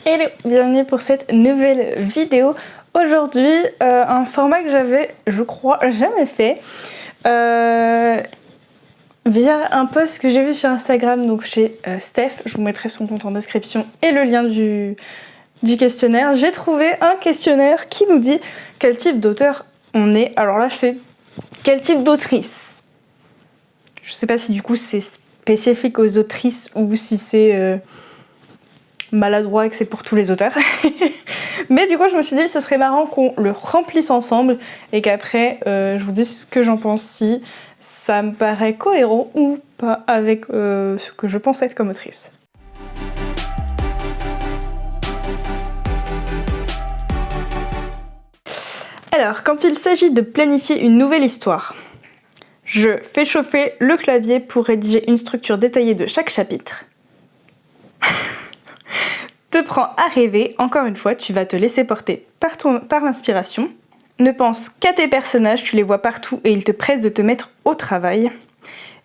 Hello, bienvenue pour cette nouvelle vidéo. Aujourd'hui, un format que j'avais, je crois, jamais fait. Via un post que j'ai vu sur Instagram, donc chez Steph, je vous mettrai son compte en description et le lien du questionnaire. J'ai trouvé un questionnaire qui nous dit quel type d'auteur on est. Alors là, c'est quel type d'autrice. Je sais pas si du coup c'est spécifique aux autrices ou si c'est maladroit et que c'est pour tous les auteurs. Mais du coup, je me suis dit que ce serait marrant qu'on le remplisse ensemble et qu'après, je vous dise ce que j'en pense, si ça me paraît cohérent ou pas avec ce que je pense être comme autrice. Alors, quand il s'agit de planifier une nouvelle histoire, je fais chauffer le clavier pour rédiger une structure détaillée de chaque chapitre. Te prends à rêver, encore une fois, tu vas te laisser porter par l'inspiration. Ne pense qu'à tes personnages, tu les vois partout et ils te pressent de te mettre au travail.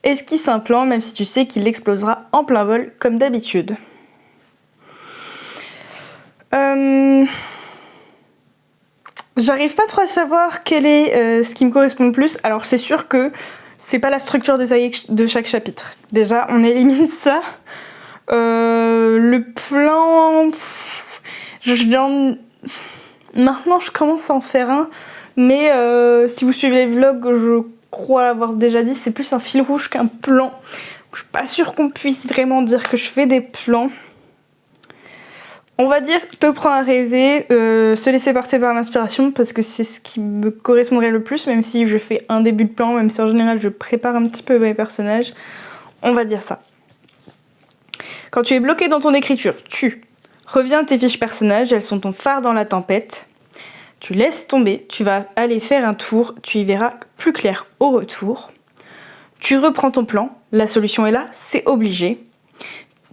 Esquisse un plan, même si tu sais qu'il explosera en plein vol, comme d'habitude. J'arrive pas trop à savoir quel est ce qui me correspond le plus. Alors c'est sûr que c'est pas la structure détaillée de chaque chapitre. Déjà, on élimine ça. Le plan... Maintenant, je commence à en faire un. Mais si vous suivez les vlogs, je crois l'avoir déjà dit, c'est plus un fil rouge qu'un plan. Je suis pas sûre qu'on puisse vraiment dire que je fais des plans. On va dire te prends à rêver, se laisser porter par l'inspiration parce que c'est ce qui me correspondrait le plus, même si je fais un début de plan, même si en général je prépare un petit peu mes personnages. On va dire ça. Quand tu es bloqué dans ton écriture, tu reviens à tes fiches personnages, elles sont ton phare dans la tempête. Tu laisses tomber, tu vas aller faire un tour, tu y verras plus clair au retour. Tu reprends ton plan, la solution est là, c'est obligé.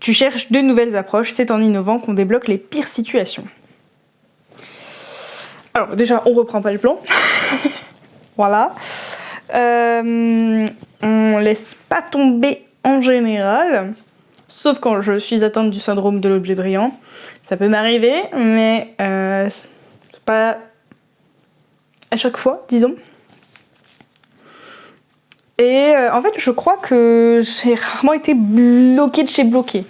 Tu cherches de nouvelles approches, c'est en innovant qu'on débloque les pires situations. Alors déjà, on reprend pas le plan. Voilà. On laisse pas tomber en général. Sauf quand je suis atteinte du syndrome de l'objet brillant. Ça peut m'arriver, mais c'est pas à chaque fois, disons. Et en fait, je crois que j'ai rarement été bloquée de chez bloquée.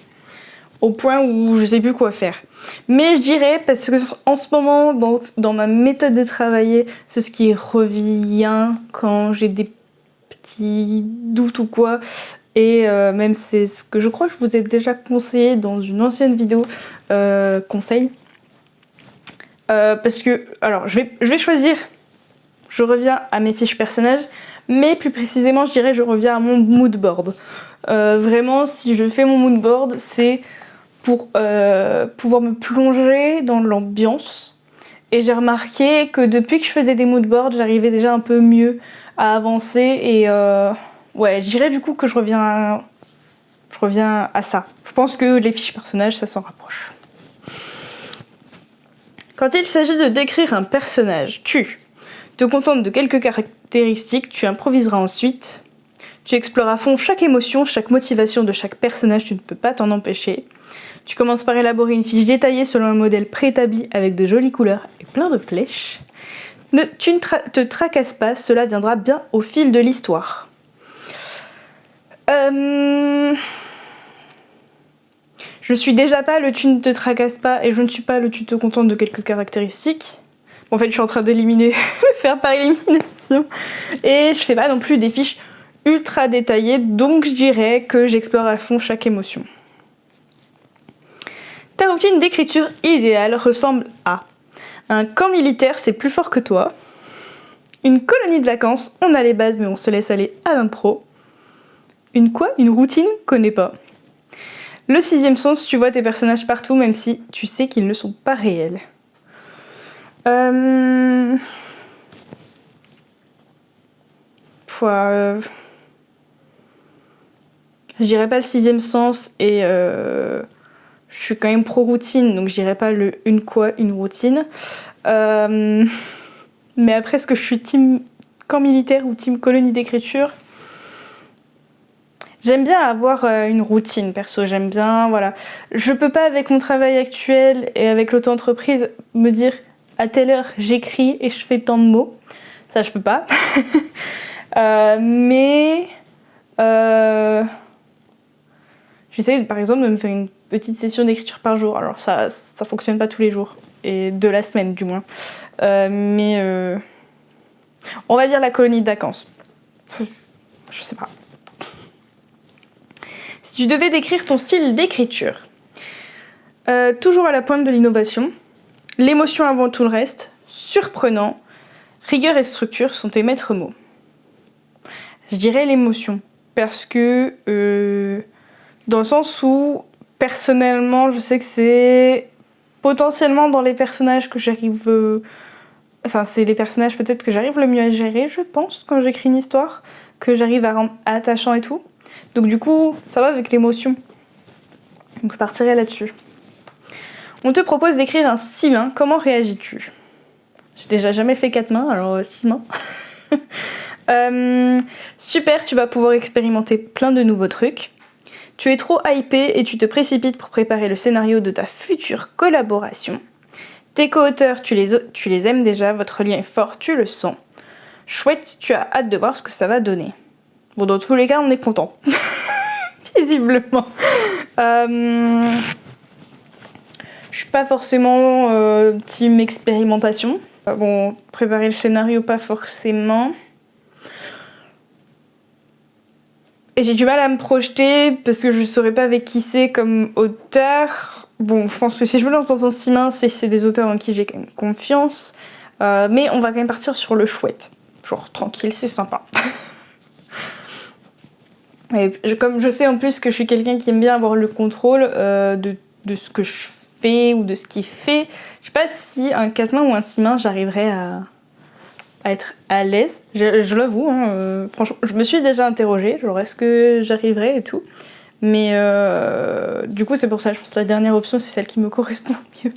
Au point où je sais plus quoi faire. Mais je dirais, parce que en ce moment, dans ma méthode de travailler, c'est ce qui revient quand j'ai des petits doutes ou quoi. Et même c'est ce que je crois que je vous ai déjà conseillé dans une ancienne vidéo conseil. Parce que, alors, je vais choisir, je reviens à mes fiches personnages, mais plus précisément, je dirais, je reviens à mon mood board. Vraiment, si je fais mon mood board, c'est pour pouvoir me plonger dans l'ambiance. Et j'ai remarqué que depuis que je faisais des mood boards, j'arrivais déjà un peu mieux à avancer. Et ouais, je dirais du coup que je reviens à ça. Je pense que les fiches personnages, ça s'en rapproche. Quand il s'agit de décrire un personnage, tu te contentes de quelques caractéristiques, tu improviseras ensuite. Tu explores à fond chaque émotion, chaque motivation de chaque personnage, tu ne peux pas t'en empêcher. Tu commences par élaborer une fiche détaillée selon un modèle préétabli avec de jolies couleurs et plein de flèches. Tu ne te tracasses pas, cela viendra bien au fil de l'histoire. Je suis déjà pas le tu ne te tracasses pas et je ne suis pas le tu te contentes de quelques caractéristiques. En fait, je suis en train d'éliminer, faire par élimination. Et je fais pas non plus des fiches ultra détaillées, donc je dirais que j'explore à fond chaque émotion. Ta routine d'écriture idéale ressemble à un camp militaire, c'est plus fort que toi. Une colonie de vacances, on a les bases mais on se laisse aller à l'impro. Une quoi ? Une routine ? Connais pas. Le sixième sens, tu vois tes personnages partout même si tu sais qu'ils ne sont pas réels. Je dirais pas le sixième sens et je suis quand même pro-routine, donc je dirais pas le une routine. Mais après, est-ce que je suis team camp militaire ou team colonie d'écriture ? J'aime bien avoir une routine perso, j'aime bien, voilà. Je peux pas avec mon travail actuel et avec l'auto-entreprise me dire à telle heure j'écris et je fais tant de mots. Ça je peux pas. Mais j'essaie par exemple de me faire une petite session d'écriture par jour. Alors ça fonctionne pas tous les jours, et de la semaine du moins. Mais on va dire la colonie de vacances. Je sais pas. Si tu devais décrire ton style d'écriture, toujours à la pointe de l'innovation, l'émotion avant tout le reste, surprenant, rigueur et structure sont tes maîtres mots. Je dirais l'émotion, parce que dans le sens où personnellement je sais que c'est potentiellement dans les personnages que j'arrive... Enfin c'est les personnages peut-être que j'arrive le mieux à gérer, je pense, quand j'écris une histoire, que j'arrive à rendre attachant et tout. Donc du coup, ça va avec l'émotion. Donc je partirai là-dessus. On te propose d'écrire un 6 mains, comment réagis-tu? J'ai déjà jamais fait 4 mains, alors 6 mains. Super, tu vas pouvoir expérimenter plein de nouveaux trucs. Tu es trop hypé et tu te précipites pour préparer le scénario de ta future collaboration. Tes co-auteurs, tu les aimes déjà, votre lien est fort, tu le sens. Chouette, tu as hâte de voir ce que ça va donner. Bon, dans tous les cas, on est content. Visiblement. Je suis pas forcément team expérimentation. Bon, préparer le scénario, pas forcément. Et j'ai du mal à me projeter parce que je saurais pas avec qui c'est comme auteur. Bon, je pense que si je me lance dans un 6 mains, c'est des auteurs en qui j'ai quand même confiance. Mais on va quand même partir sur le chouette. Genre tranquille, c'est sympa. Et comme je sais en plus que je suis quelqu'un qui aime bien avoir le contrôle de ce que je fais ou de ce qui est fait, je sais pas si un 4 mains ou un 6 mains j'arriverais à être à l'aise. Je l'avoue, hein, franchement, je me suis déjà interrogée, genre est-ce que j'arriverais et tout. Mais du coup c'est pour ça, je pense que la dernière option c'est celle qui me correspond le mieux.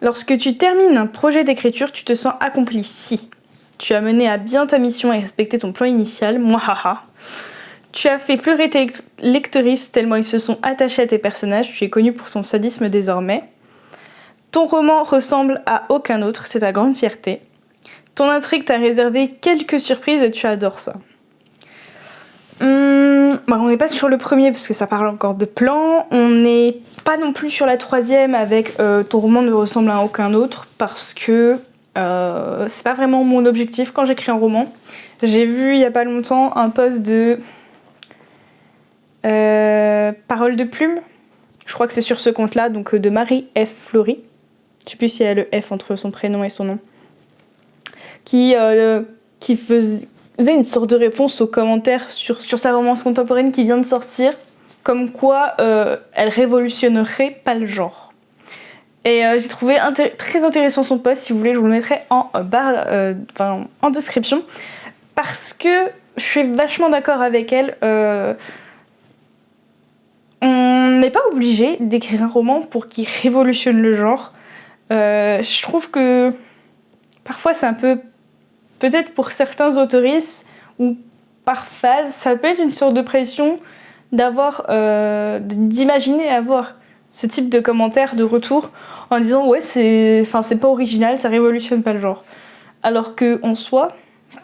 Lorsque tu termines un projet d'écriture, tu te sens accompli si tu as mené à bien ta mission et respecté ton plan initial, mouahaha. Tu as fait pleurer tes lectrices tellement ils se sont attachés à tes personnages, tu es connu pour ton sadisme désormais. Ton roman ressemble à aucun autre, c'est ta grande fierté. Ton intrigue t'a réservé quelques surprises et tu adores ça. On n'est pas sur le premier parce que ça parle encore de plans. On n'est pas non plus sur la troisième avec ton roman ne ressemble à aucun autre parce que c'est pas vraiment mon objectif quand j'écris un roman. J'ai vu il y a pas longtemps un post de Parole de Plume. Je crois que c'est sur ce compte-là, donc de Marie F. Fleury. Je sais plus s'il y a le F entre son prénom et son nom. Qui faisait une sorte de réponse aux commentaires sur sa romance contemporaine qui vient de sortir, comme quoi elle révolutionnerait pas le genre. Et j'ai trouvé très intéressant son post, si vous voulez je vous le mettrai en description, parce que je suis vachement d'accord avec elle. On n'est pas obligé d'écrire un roman pour qu'il révolutionne le genre. Je trouve que parfois c'est un peu, peut-être pour certains autoristes ou par phase, ça peut être une sorte de pression d'imaginer avoir ce type de commentaires, de retour, en disant ouais c'est pas original, ça révolutionne pas le genre. Alors que en soi,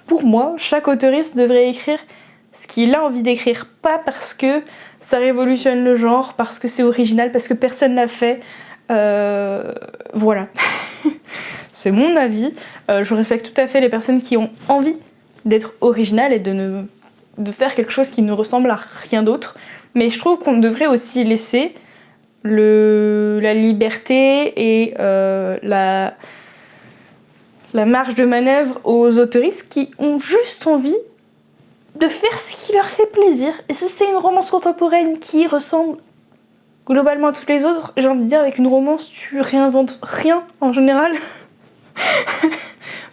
pour moi, chaque autoriste devrait écrire ce qu'il a envie d'écrire, pas parce que ça révolutionne le genre, parce que c'est original, parce que personne l'a fait. Voilà. C'est mon avis. Je respecte tout à fait les personnes qui ont envie d'être originales et de faire quelque chose qui ne ressemble à rien d'autre. Mais je trouve qu'on devrait aussi laisser la liberté et la marge de manœuvre aux autoristes qui ont juste envie de faire ce qui leur fait plaisir. Et si c'est une romance contemporaine qui ressemble globalement à toutes les autres, j'ai envie de dire, avec une romance, tu réinventes rien en général.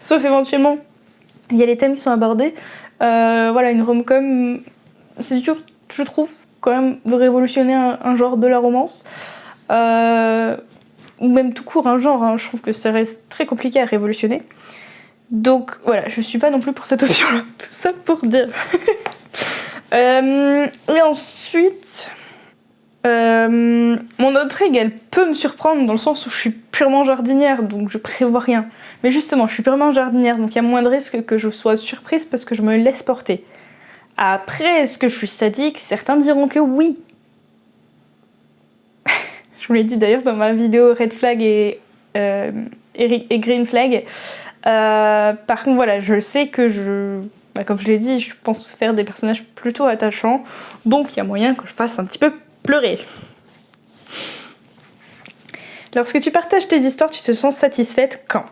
Sauf éventuellement, il y a les thèmes qui sont abordés. Voilà, une rom-com, c'est dur, je trouve, quand même, de révolutionner un genre de la romance. Ou même tout court un genre, hein. Je trouve que ça reste très compliqué à révolutionner. Donc voilà, je suis pas non plus pour cette option-là. Tout ça pour dire. Et ensuite, mon intrigue, elle peut me surprendre dans le sens où je suis purement jardinière, donc je prévois rien. Mais justement, je suis purement jardinière, donc il y a moins de risques que je sois surprise parce que je me laisse porter. Après, est-ce que je suis sadique? Certains diront que oui. Je vous l'ai dit d'ailleurs dans ma vidéo Red Flag et Green Flag. Par contre, voilà, je sais que comme je l'ai dit, je pense faire des personnages plutôt attachants. Donc, il y a moyen que je fasse un petit peu pleurer. Lorsque tu partages tes histoires, tu te sens satisfaite quand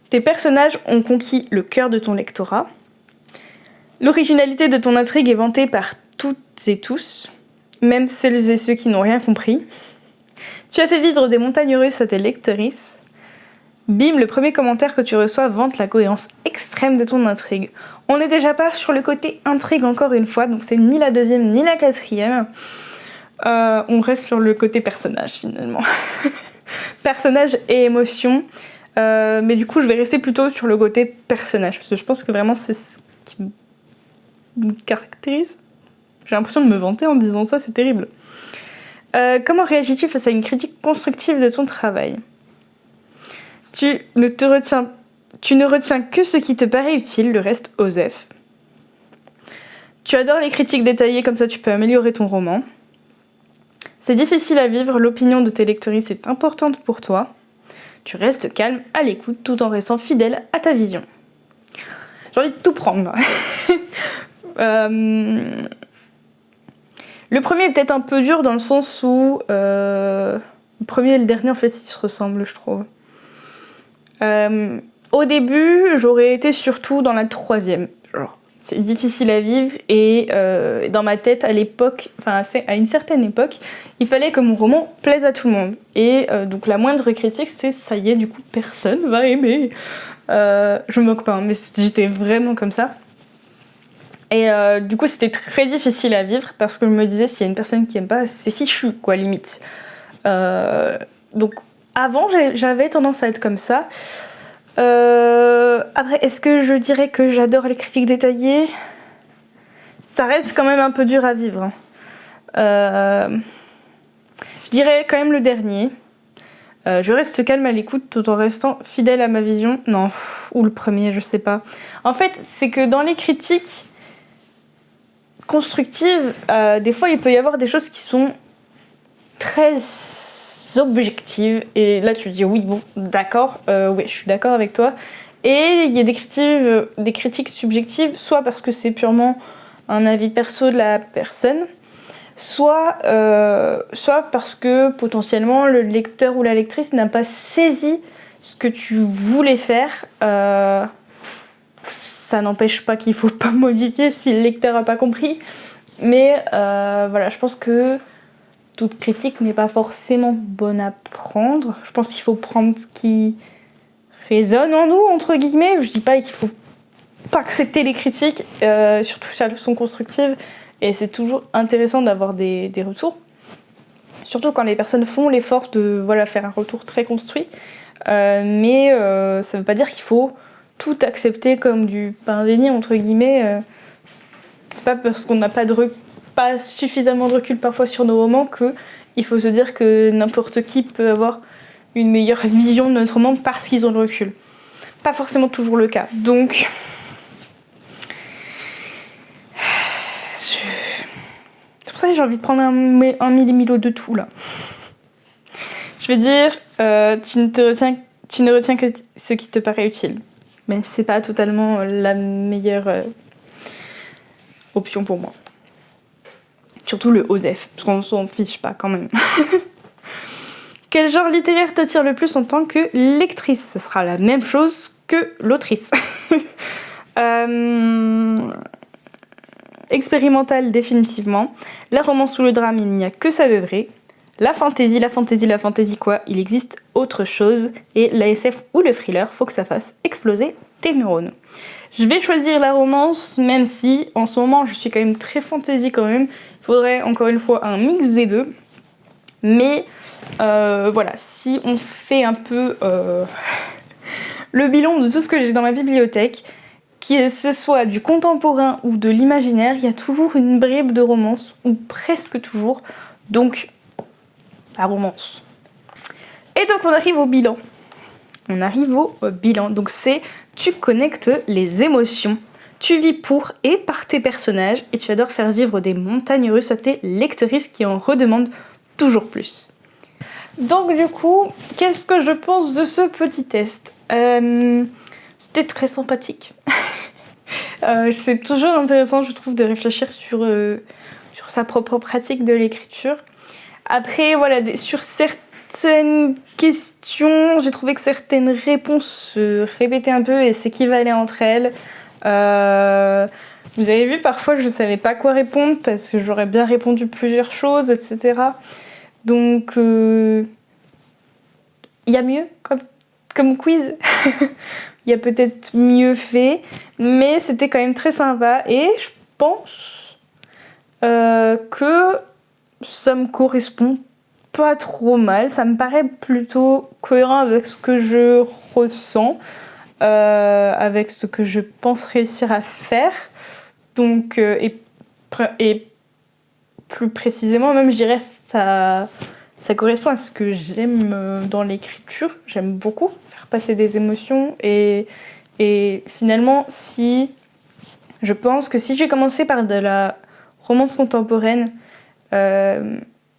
tes personnages ont conquis le cœur de ton lectorat. L'originalité de ton intrigue est vantée par toutes et tous, même celles et ceux qui n'ont rien compris. Tu as fait vivre des montagnes russes à tes lectrices. Bim, le premier commentaire que tu reçois vante la cohérence extrême de ton intrigue. On n'est déjà pas sur le côté intrigue encore une fois, donc c'est ni la deuxième ni la quatrième. On reste sur le côté personnage finalement. Personnage et émotion. Mais du coup, je vais rester plutôt sur le côté personnage, parce que je pense que vraiment c'est ce qui me caractérise. J'ai l'impression de me vanter en disant ça, c'est terrible. Comment réagis-tu face à une critique constructive de ton travail ? Tu ne retiens que ce qui te paraît utile, le reste osef. Tu adores les critiques détaillées, comme ça tu peux améliorer ton roman. C'est difficile à vivre, l'opinion de tes lectrices est importante pour toi. Tu restes calme, à l'écoute, tout en restant fidèle à ta vision. J'ai envie de tout prendre. Le premier est peut-être un peu dur dans le sens où le premier et le dernier en fait ils se ressemblent, je trouve. Au début, j'aurais été surtout dans la troisième. Genre, c'est difficile à vivre et dans ma tête à l'époque, enfin à une certaine époque, il fallait que mon roman plaise à tout le monde. Et donc la moindre critique, c'est ça y est, du coup personne va aimer. Je me moque pas, hein, mais j'étais vraiment comme ça. Et du coup c'était très difficile à vivre parce que je me disais s'il y a une personne qui aime pas, c'est fichu quoi limite. Donc avant j'avais tendance à être comme ça. Après est-ce que je dirais que j'adore les critiques détaillées ? Ça reste quand même un peu dur à vivre. Je dirais quand même le dernier. Je reste calme à l'écoute tout en restant fidèle à ma vision. Non, ou le premier, je sais pas. En fait, c'est que dans les critiques constructives, des fois il peut y avoir des choses qui sont très objectives. Et là tu te dis oui, bon, d'accord, oui, je suis d'accord avec toi. Et il y a des critiques subjectives, soit parce que c'est purement un avis perso de la personne, soit parce que potentiellement le lecteur ou la lectrice n'a pas saisi ce que tu voulais faire. Ça n'empêche pas qu'il faut pas modifier si le lecteur n'a pas compris. Mais voilà, je pense que toute critique n'est pas forcément bonne à prendre. Je pense qu'il faut prendre ce qui résonne en nous, entre guillemets. Je dis pas qu'il faut pas accepter les critiques, surtout si elles sont constructives. Et c'est toujours intéressant d'avoir des retours. Surtout quand les personnes font l'effort de faire un retour très construit. Mais ça veut pas dire qu'il faut tout accepter comme du pain béni, entre guillemets. C'est pas parce qu'on n'a pas suffisamment de recul parfois sur nos romans qu'il faut se dire que n'importe qui peut avoir une meilleure vision de notre roman parce qu'ils ont le recul. Pas forcément toujours le cas. Donc c'est pour ça que j'ai envie de prendre un millimilo de tout là. Je vais dire, tu ne retiens que ce qui te paraît utile. Mais c'est pas totalement la meilleure option pour moi. Surtout le OSEF, parce qu'on s'en fiche pas quand même. Quel genre littéraire t'attire le plus en tant que lectrice ? Ce sera la même chose que l'autrice. Expérimental définitivement. La romance ou le drame, il n'y a que ça de vrai. La fantaisie quoi, il existe autre chose. Et la SF ou le thriller, faut que ça fasse exploser tes neurones. Je vais choisir la romance, même si en ce moment je suis quand même très fantaisie quand même. Il faudrait encore une fois un mix des deux. Mais voilà, si on fait un peu le bilan de tout ce que j'ai dans ma bibliothèque, que ce soit du contemporain ou de l'imaginaire, il y a toujours une bribe de romance, ou presque toujours, donc la romance. Et donc on arrive au bilan. On arrive au bilan, donc c'est tu connectes les émotions. Tu vis pour et par tes personnages et tu adores faire vivre des montagnes russes à tes lectrices qui en redemandent toujours plus. Donc du coup, qu'est-ce que je pense de ce petit test ? C'était très sympathique. C'est toujours intéressant, je trouve, de réfléchir sur sa propre pratique de l'écriture. Après, voilà, sur certaines questions, j'ai trouvé que certaines réponses se répétaient un peu et s'équivalaient entre elles. Vous avez vu, parfois je ne savais pas quoi répondre parce que j'aurais bien répondu plusieurs choses, etc. Donc, il y a mieux comme quiz. Il y a peut-être mieux fait, mais c'était quand même très sympa et je pense que ça me correspond pas trop mal. Ça me paraît plutôt cohérent avec ce que je ressens. Avec ce que je pense réussir à faire. Donc, et plus précisément, même je dirais ça correspond à ce que j'aime dans l'écriture. J'aime beaucoup faire passer des émotions et finalement, je pense que si j'ai commencé par de la romance contemporaine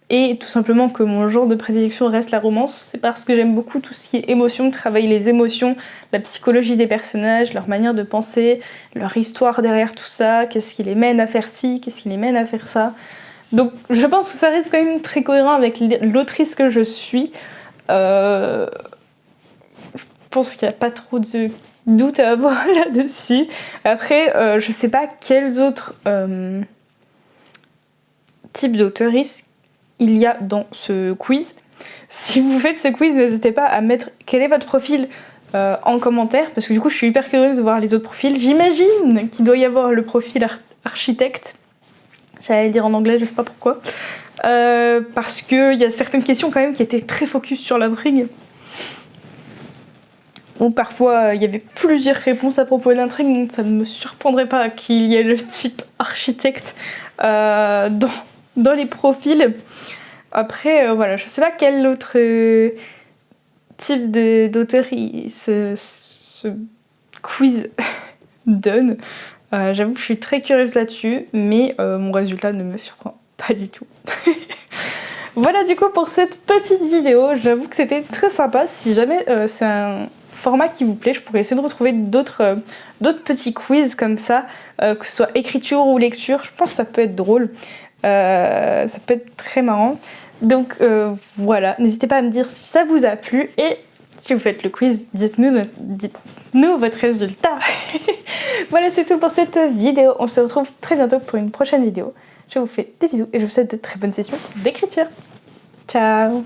et tout simplement que mon genre de prédilection reste la romance, c'est parce que j'aime beaucoup tout ce qui est émotion, travailler les émotions, la psychologie des personnages, leur manière de penser, leur histoire derrière tout ça, qu'est-ce qui les mène à faire ci, qu'est-ce qui les mène à faire ça. Donc je pense que ça reste quand même très cohérent avec l'autrice que je suis. Je pense qu'il n'y a pas trop de doute à avoir là-dessus. Après, je sais pas quels autres types d'auteuristes il y a dans ce quiz. Si vous faites ce quiz, n'hésitez pas à mettre quel est votre profil en commentaire, parce que du coup je suis hyper curieuse de voir les autres profils. J'imagine qu'il doit y avoir le profil architecte, j'allais le dire en anglais, je sais pas pourquoi, parce qu'il y a certaines questions quand même qui étaient très focus sur l'intrigue, ou parfois il y avait plusieurs réponses à propos de l'intrigue, donc ça ne me surprendrait pas qu'il y ait le type architecte dans les profils. Après, voilà, je sais pas quel autre type d'auteur ce quiz donne. J'avoue que je suis très curieuse là-dessus, mais mon résultat ne me surprend pas du tout. Voilà du coup pour cette petite vidéo, j'avoue que c'était très sympa. Si jamais c'est un format qui vous plaît, je pourrais essayer de retrouver d'autres petits quiz comme ça, que ce soit écriture ou lecture, je pense que ça peut être drôle. Ça peut être très marrant. Donc voilà, n'hésitez pas à me dire si ça vous a plu et si vous faites le quiz, dites-nous votre résultat. Voilà, c'est tout pour cette vidéo. On se retrouve très bientôt pour une prochaine vidéo. Je vous fais des bisous et je vous souhaite de très bonnes sessions d'écriture. Ciao!